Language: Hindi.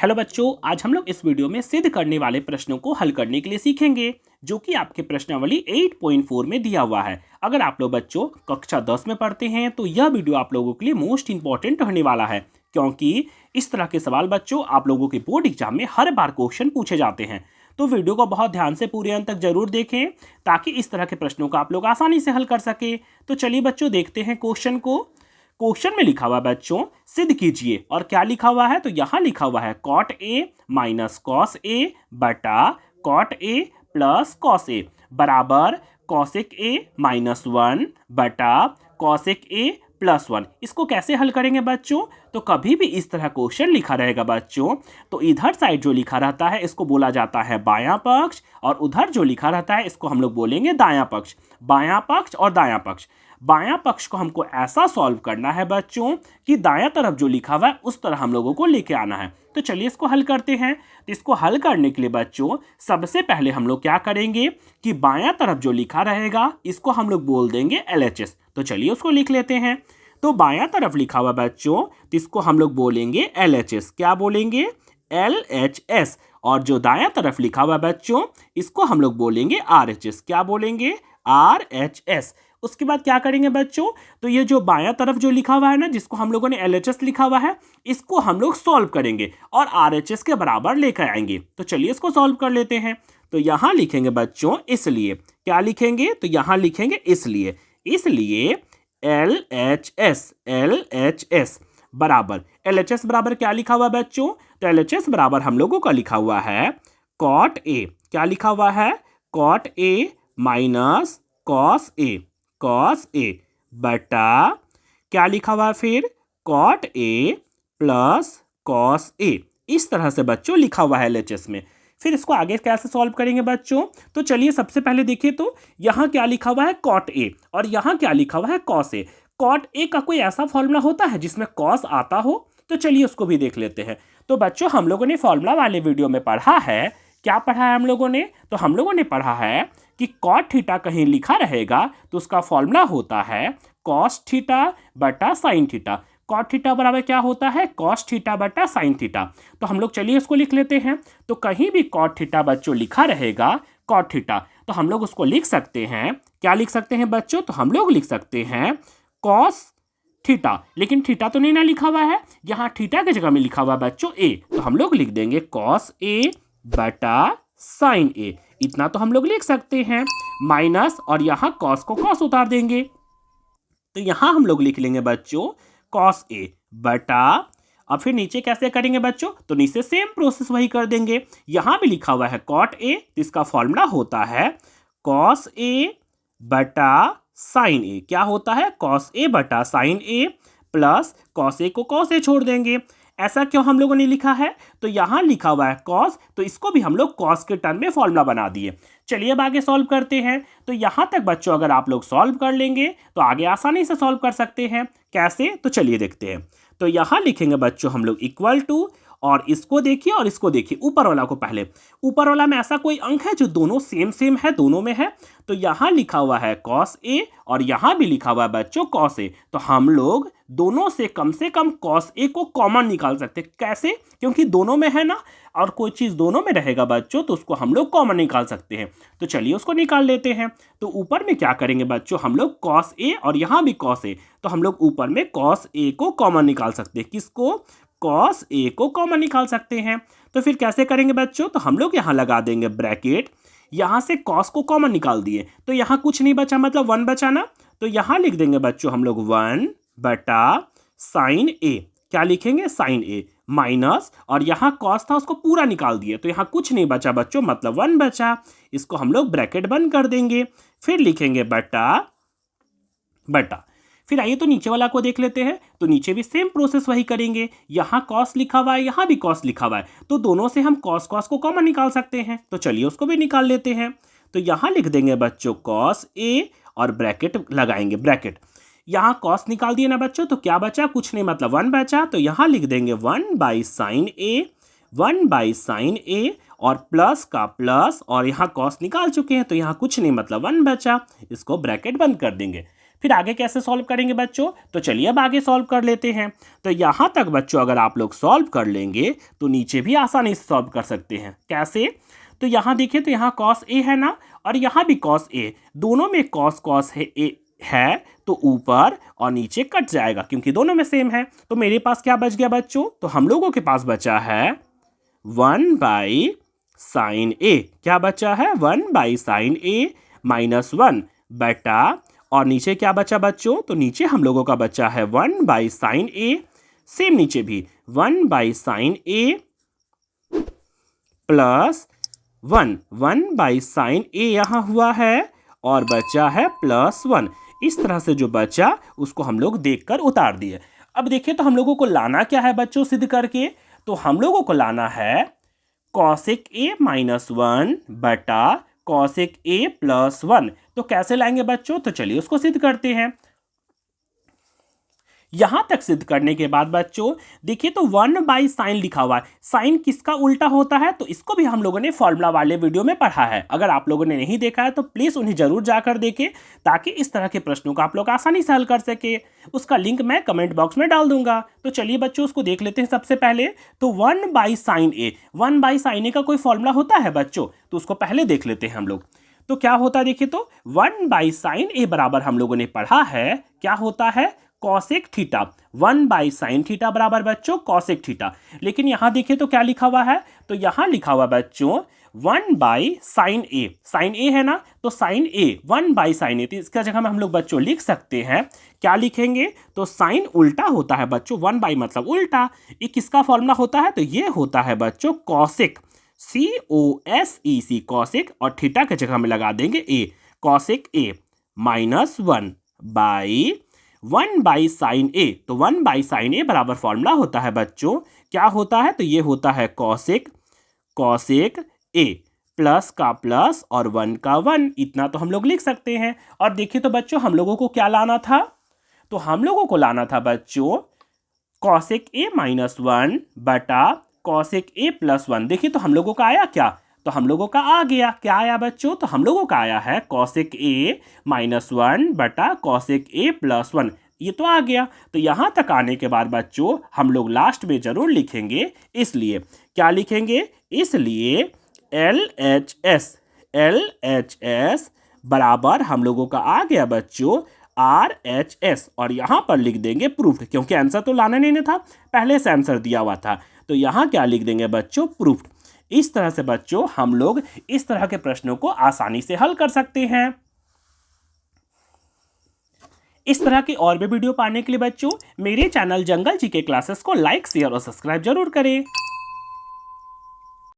हेलो बच्चों, आज हम लोग इस वीडियो में सिद्ध करने वाले प्रश्नों को हल करने के लिए सीखेंगे जो कि आपके प्रश्नावली 8.4 में दिया हुआ है। अगर आप लोग बच्चों कक्षा 10 में पढ़ते हैं तो यह वीडियो आप लोगों के लिए मोस्ट इंपॉर्टेंट होने वाला है, क्योंकि इस तरह के सवाल बच्चों आप लोगों के बोर्ड एग्जाम में हर बार क्वेश्चन पूछे जाते हैं। तो वीडियो को बहुत ध्यान से पूरे अंत तक जरूर देखें ताकि इस तरह के प्रश्नों को आप लोग आसानी से हल कर सके। तो चलिए बच्चों देखते हैं क्वेश्चन को। क्वेश्चन में लिखा हुआ बच्चों सिद्ध कीजिए, और क्या लिखा हुआ है तो यहाँ लिखा हुआ है cot a minus cos A बटा cot a plus cos A बराबर cosec a माइनस 1 बटा cosec a प्लस 1। इसको कैसे हल करेंगे बच्चों? तो कभी भी इस तरह क्वेश्चन लिखा रहेगा बच्चों तो इधर साइड जो लिखा रहता है इसको बोला जाता है बायां पक्ष, और उधर जो लिखा रहता है इसको हम लोग बोलेंगे दायां पक्ष। बायां पक्ष और दायां पक्ष, बायां पक्ष को हमको ऐसा सॉल्व करना है बच्चों कि दायां तरफ जो लिखा हुआ है उस तरह हम लोगों को लेके आना है। तो चलिए इसको हल करते हैं। तो इसको हल करने के लिए बच्चों सबसे पहले हम लोग क्या करेंगे कि बायां तरफ जो लिखा रहेगा इसको हम लोग बोल देंगे LHS। तो चलिए उसको लिख लेते हैं। तो बायां तरफ लिखा हुआ बच्चों तो इसको हम लोग बोलेंगे LHS। क्या बोलेंगे? LHS। और जो दायां तरफ लिखा हुआ बच्चों इसको हम लोग बोलेंगे RHS। क्या बोलेंगे? RHS। उसके बाद क्या करेंगे बच्चों? तो ये जो बायां तरफ जो लिखा हुआ है ना, जिसको हम लोगों ने LHS लिखा हुआ है, इसको हम लोग सॉल्व करेंगे और RHS के बराबर लेकर आएंगे। तो चलिए इसको सॉल्व कर लेते हैं। तो यहां लिखेंगे बच्चों इसलिए। क्या लिखेंगे? तो यहां लिखेंगे इसलिए। इसलिए LHS बराबर LHS बराबर क्या लिखा हुआ बच्चों? तो LHS बराबर हम लोगों का लिखा हुआ है cot a। क्या लिखा हुआ है? cot a minus cos a बटा क्या लिखा हुआ है फिर? cot a plus cos a। इस तरह से बच्चों लिखा हुआ है LHS में। फिर इसको आगे कैसे सॉल्व करेंगे बच्चों? तो चलिए सबसे पहले देखिए तो यहाँ क्या लिखा हुआ है cot a और यहाँ क्या लिखा हुआ है cos a। cot a का कोई ऐसा फॉर्मूला होता है जिसमें cos आता हो? तो चलिए उसको भी देख लेते हैं। तो बच्चों हम लोगों ने फॉर्मूला वाले वीडियो में पढ़ा है। क्या पढ़ा है हम लोगों ने? तो हम लोगों ने पढ़ा है कि cot थीटा कहीं लिखा रहेगा तो उसका फॉर्मूला होता है cos थीटा बटा sin थीटा। cot थीटा बराबर क्या होता है? cos थीटा बटा sin थीटा। तो हम लोग चलिए इसको लिख लेते हैं। तो कहीं भी cot थीटा बच्चों लिखा रहेगा cot थीटा, तो हम लोग उसको लिख सकते हैं। क्या लिख सकते हैं बच्चों? तो हम लोग लिख सकते हैं cos थीटा। लेकिन थीटा तो नहीं ना लिखा हुआ है, यहाँ थीटा की जगह में लिखा हुआ बच्चों a, तो हम लोग लिख देंगे cos a बटा sin a। इतना तो हम लोग लिख सकते हैं। माइनस और यहाँ cos को cos उतार देंगे, तो यहाँ हम लोग लिख लेंगे बच्चों cos a बटा, अब फिर नीचे कैसे करेंगे बच्चों? तो नीचे सेम प्रोसेस वही कर देंगे। यहाँ भी लिखा हुआ है cot a, इसका फॉर्मूला होता है cos a बटा sin a। क्या होता है? cos a बटा sin a plus cos a को cos a छोड़ देंगे। ऐसा क्यों हम लोगों ने लिखा है? तो यहाँ लिखा हुआ है cos, तो इसको भी हम लोग cos के टर्म में फॉर्मूला बना दिए। चलिए अब आगे सॉल्व करते हैं। तो यहाँ तक बच्चों अगर आप लोग सॉल्व कर लेंगे तो आगे आसानी से सॉल्व कर सकते हैं। कैसे? तो चलिए देखते हैं। तो यहाँ लिखेंगे बच्चों हम लोग इक्वल टू, और इसको देखिए और इसको देखिए, ऊपर वाला को पहले। ऊपर वाला में ऐसा कोई अंक है जो दोनों सेम सेम है, दोनों में है? तो यहाँ लिखा हुआ है cos a और यहाँ भी लिखा हुआ है बच्चों cos a। तो हम लोग दोनों से कम cos a को कॉमन निकाल सकते हैं। कैसे? क्योंकि दोनों में है ना, और कोई चीज़ दोनों में रहेगा बच्चों तो उसको हम लोग कॉमन निकाल सकते हैं। तो चलिए उसको निकाल लेते हैं। तो ऊपर में क्या करेंगे बच्चों? हम लोग cos a और यहाँ भी cos a, तो हम लोग ऊपर में cos a को कॉमन निकाल सकते हैं। किसको? cos a को कॉमन निकाल सकते हैं। तो फिर कैसे करेंगे बच्चों? तो हम लोग यहाँ लगा देंगे ब्रैकेट। यहाँ से cos को कॉमन निकाल दिए तो यहाँ कुछ नहीं बचा, मतलब 1 बचा ना। तो यहाँ लिख देंगे बच्चों हम लोग 1 बटा sin a। क्या लिखेंगे? sin a माइनस, और यहाँ cos था उसको पूरा निकाल दिए तो यहाँ कुछ नहीं बचा बच्चों, मतलब 1 बचा। इसको हम लोग ब्रैकेट बंद कर देंगे। फिर लिखेंगे बटा बटा। फिर आइए तो नीचे वाला को देख लेते हैं। तो नीचे भी सेम प्रोसेस वही करेंगे। यहाँ cos लिखा हुआ है, यहाँ भी cos लिखा हुआ है, तो दोनों से हम cos को कॉमन निकाल सकते हैं। तो चलिए उसको भी निकाल लेते हैं। तो यहाँ लिख देंगे बच्चों cos a और ब्रैकेट लगाएंगे। ब्रैकेट यहाँ cos निकाल दिए ना बच्चों, तो क्या बचा? कुछ नहीं, मतलब 1 बचा। तो यहाँ लिख देंगे 1 बाई साइन a और प्लस का प्लस, और यहाँ cos निकाल चुके हैं तो यहाँ कुछ नहीं, मतलब 1 बचा। इसको ब्रैकेट बंद कर देंगे। फिर आगे कैसे सॉल्व करेंगे बच्चों, तो चलिए अब आगे सॉल्व कर लेते हैं। तो यहाँ तक बच्चों अगर आप लोग सॉल्व कर लेंगे तो नीचे भी आसानी से सॉल्व कर सकते हैं। कैसे, तो यहाँ देखिए तो यहाँ कॉस ए है ना, और यहाँ भी कॉस ए, दोनों में कॉस कॉस है तो ऊपर और नीचे कट जाएगा क्योंकि दोनों में सेम है। तो मेरे पास क्या बच गया बच्चों, तो हम लोगों के पास बचा है 1/sin a। क्या बचा है, 1/sin a -1 बटा, और नीचे क्या बचा बच्चों, तो नीचे हम लोगों का बचा है 1/sin a, सेम नीचे भी 1/sin a plus 1/sin a यहाँ हुआ है, और बचा है +1। इस तरह से जो बचा उसको हम लोग देखकर उतार दिए। अब देखिए तो हम लोगों को लाना क्या है बच्चों सिद्ध करके, तो हम लोगों को लाना है cosec a -1 बटा cosec a +1। तो कैसे लाएंगे बच्चों, तो चलिए उसको सिद्ध करते हैं। यहां तक सिद्ध करने के बाद बच्चों देखिए तो 1/sin लिखा हुआ है, साइन किसका उल्टा होता है, तो इसको भी हम लोगों ने फॉर्मूला वाले वीडियो में पढ़ा है। अगर आप लोगों ने नहीं देखा है तो प्लीज उन्हें जरूर जाकर देखें, ताकि इस तरह के प्रश्नों को आप लोग आसानी से हल कर सके। उसका लिंक मैं कमेंट बॉक्स में डाल दूंगा। तो चलिए बच्चों उसको देख लेते हैं। सबसे पहले तो 1/sin a, 1/sin a का कोई फॉर्मूला होता है बच्चों, तो उसको पहले देख लेते हैं हम लोग। तो क्या होता है देखिए तो 1/sin a बराबर हम लोगों ने पढ़ा है, क्या होता है, कॉसेक थीटा। 1/sin थीटा बराबर बच्चों कॉसेक थीटा। लेकिन यहां देखिए तो क्या लिखा हुआ है, तो यहां लिखा हुआ बच्चों 1/sin a, sin a है ना, तो sin a 1/sin a, तो इसका जगह में हम लोग बच्चों लिख सकते हैं, क्या लिखेंगे, तो साइन उल्टा होता है बच्चों, 1/, मतलब उल्टा। ये किसका फॉर्मूला होता है, तो ये होता है बच्चों कॉसेक, COSEC कॉसेक, और थीटा के जगह में लगा देंगे a, cosec a -1/1/sin a। तो 1/sin a बराबर फॉर्मूला होता है बच्चों, क्या होता है, तो ये होता है कॉसेक a, प्लस का प्लस और 1 का 1, इतना तो हम लोग लिख सकते हैं। और देखिए तो बच्चों हम लोगों को क्या लाना था, तो हम लोगों को लाना था बच्चों कॉसेक a -1 बटा कॉसेक a +1। देखिए तो हम लोगों का आया क्या, तो हम लोगों का आ गया, क्या आया बच्चों, तो हम लोगों का आया है कॉसेक a -1 बटा कॉसेक a +1, ये तो आ गया। तो यहाँ तक आने के बाद बच्चों हम लोग लास्ट में जरूर लिखेंगे, इसलिए क्या लिखेंगे, इसलिए LHS बराबर हम लोगों का आ गया बच्चों RHS, और यहाँ पर लिख देंगे प्रूफ्ड, क्योंकि आंसर तो लाना नहीं था, पहले से आंसर दिया हुआ था। तो यहाँ क्या लिख देंगे बच्चों, प्रूफ्ड। इस तरह से बच्चों हम लोग इस तरह के प्रश्नों को आसानी से हल कर सकते हैं। इस तरह के और भी वीडियो पाने के लिए बच्चों मेरे चैनल जंगल जी के क्लासेस को लाइक, शेयर और सब्सक्राइब जरूर करें।